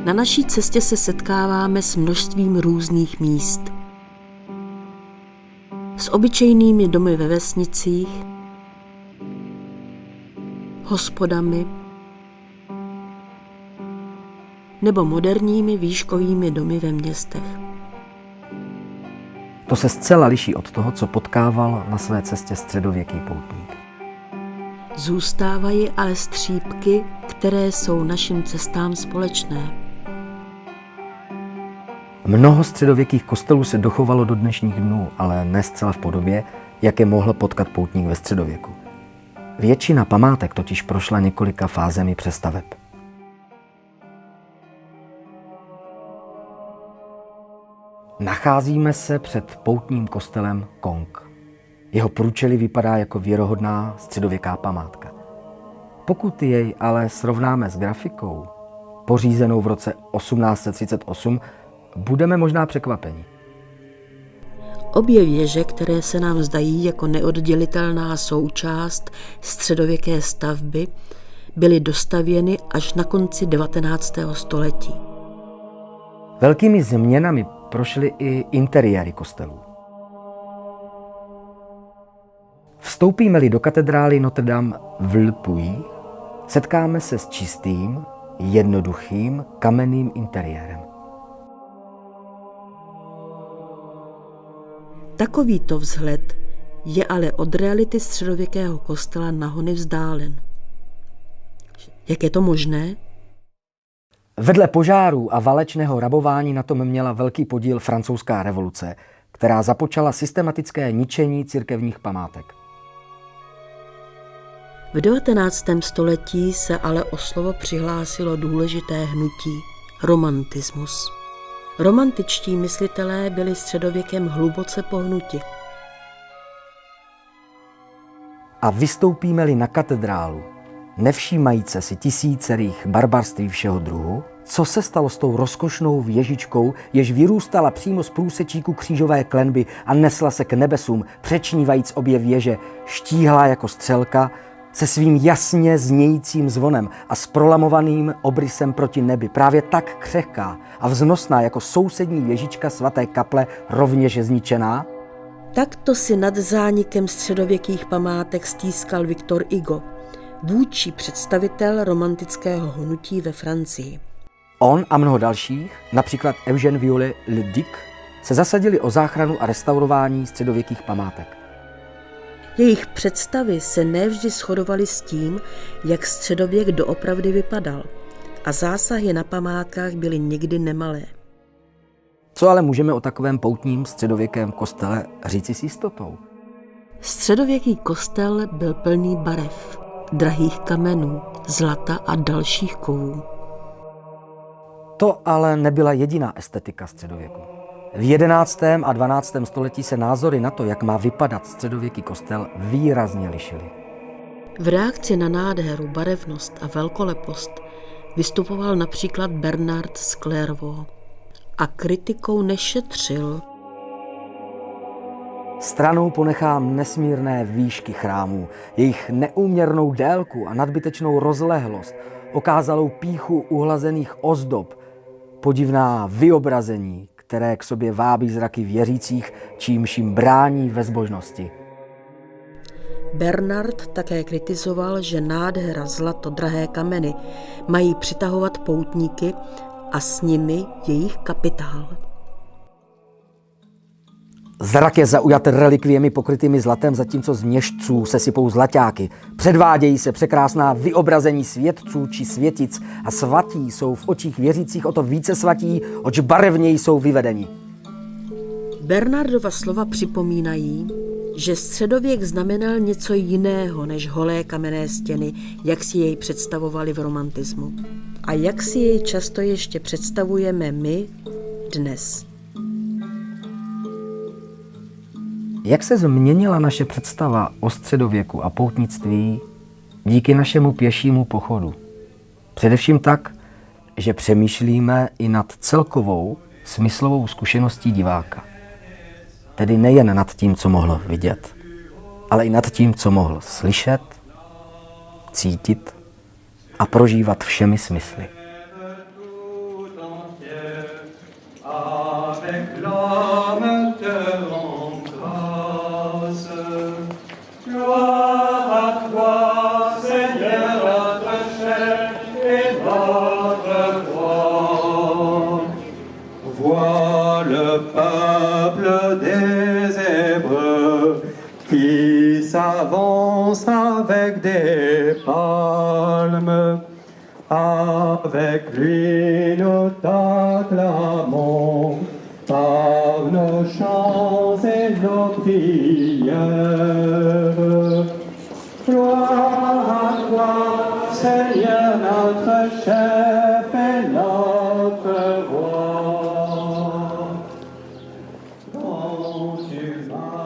Na naší cestě se setkáváme s množstvím různých míst. S obyčejnými domy ve vesnicích, hospodami nebo moderními výškovými domy ve městech. To se zcela liší od toho, co potkával na své cestě středověký poutník. Zůstávají ale střípky, které jsou našim cestám společné. Mnoho středověkých kostelů se dochovalo do dnešních dnů, ale ne zcela v podobě, jak je mohl potkat poutník ve středověku. Většina památek totiž prošla několika fázemi přestaveb. Nacházíme se před poutním kostelem Kong. Jeho průčelí vypadá jako věrohodná středověká památka. Pokud jej ale srovnáme s grafikou, pořízenou v roce 1838, budeme možná překvapeni. Obě věže, které se nám zdají jako neoddělitelná součást středověké stavby, byly dostavěny až na konci 19. století. Velkými změnami prošly i interiéry kostelů. Vstoupíme-li do katedrály Notre-Dame v Le Puy, setkáme se s čistým, jednoduchým kamenným interiérem. Takovýto vzhled je ale od reality středověkého kostela na hony vzdálen. Jak je to možné? Vedle požárů a válečného rabování na tom měla velký podíl francouzská revoluce, která započala systematické ničení církevních památek. V 19. století se ale o slovo přihlásilo důležité hnutí – romantismus. Romantičtí myslitelé byli středověkem hluboce pohnuti. A vystoupíme-li na katedrálu, nevšímajíce si tisícerých barbarství všeho druhu, co se stalo s tou rozkošnou věžičkou, jež vyrůstala přímo z průsečíku křížové klenby a nesla se k nebesům, přečnívajíc obě věže, štíhlá jako střelka, se svým jasně znějícím zvonem a s prolamovaným obrysem proti nebi, právě tak křehká a vznosná jako sousední věžička svaté kaple, rovněž zničená? Takto si nad zánikem středověkých památek stýskal Victor Hugo, vůdčí představitel romantického hnutí ve Francii. On a mnoho dalších, například Eugène Viollet-le-Duc, se zasadili o záchranu a restaurování středověkých památek. Jejich představy se nevždy shodovaly s tím, jak středověk doopravdy vypadal, a zásahy na památkách byly někdy nemalé. Co ale můžeme o takovém poutním středověkém kostele říci s jistotou? Středověký kostel byl plný barev, drahých kamenů, zlata a dalších kovů. To ale nebyla jediná estetika středověku. V 11. a 12. století se názory na to, jak má vypadat středověký kostel, výrazně lišily. V reakci na nádheru, barevnost a velkolepost vystupoval například Bernard z Clairvaux a kritikou nešetřil. Stranou ponechám nesmírné výšky chrámů, jejich neúměrnou délku a nadbytečnou rozlehlost, okázalou pýchu uhlazených ozdob, podivná vyobrazení, které k sobě vábí zraky věřících, čímž jim brání ve zbožnosti. Bernard také kritizoval, že nádhera, zlato, drahé kameny mají přitahovat poutníky a s nimi jejich kapitál. Zrak je zaujat relikviemi pokrytými zlatem, zatímco z měšců se sypou zlaťáky. Předvádějí se překrásná vyobrazení světců či světic a svatí jsou v očích věřících o to více svatí, oč barevněji jsou vyvedeni. Bernardova slova připomínají, že středověk znamenal něco jiného než holé kamenné stěny, jak si jej představovali v romantismu. A jak si jej často ještě představujeme my dnes. Jak se změnila naše představa o středověku a poutnictví díky našemu pěšímu pochodu? Především tak, že přemýšlíme i nad celkovou smyslovou zkušeností diváka. Tedy nejen nad tím, co mohl vidět, ale i nad tím, co mohl slyšet, cítit a prožívat všemi smysly. des Hébreux qui s'avance avec des palmes. Avec lui nous t'acclamons par nos chants et nos prières. Gloire à toi, Seigneur notre chef et notre roi. Quand tu m'as